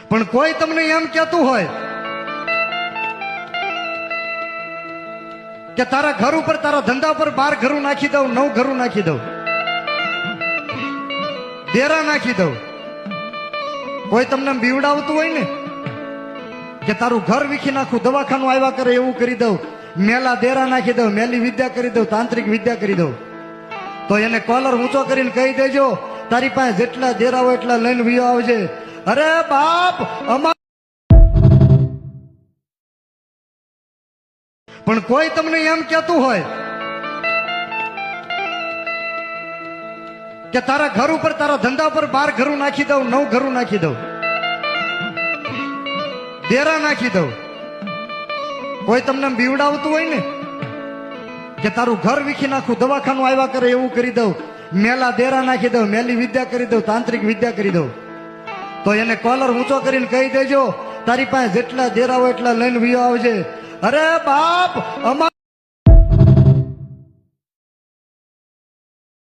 પણ કોઈ તમને એમ કહેતું હોય કે તારા ઘર ઉપર, તારા ધંધા ઉપર 12 ઘરું નાખી દઉં, 9 ઘરું નાખી દઉં, ડેરા નાખી દઉં, કોઈ તમને બીવડાવતું હોય ને કે તારું ઘર વીખી નાખું, દવાખાનું આવ્યા કરે એવું કરી દઉં, મેલા ડેરા નાખી દઉં, મેલી વિદ્યા કરી દઉં, તાંત્રિક વિદ્યા કરી દઉં, તો એને કોલર ઊંચો કરીને કહી દેજો તારી પાસે જેટલા ડેરા હોય એટલા લઈને વિયો આવજે. અરે બાપ, પણ કોઈ તમને એમ કહેતું હોય કે તારા ઘર ઉપર, તારા ધંધા ઉપર 12 ઘરું નાખી દઉં, 9 ઘરું નાખી દઉં, ડેરા નાખી દઉં, કોઈ તમને બીવડાવતું હોય ને કે તારું ઘર વીખી નાખું, દવાખાનું આવ્યા કરે એવું કરી દઉં, મેલા ડેરા નાખી દઉં, મેલી વિદ્યા કરી દઉં, તાંત્રિક વિદ્યા કરી દઉં, તો એને કોલર ઊંચો કરીને કહી દેજો તારી પાસે જેટલા ડેરા હોય એટલા લઈને વિયો આવજે. અરે બાપ,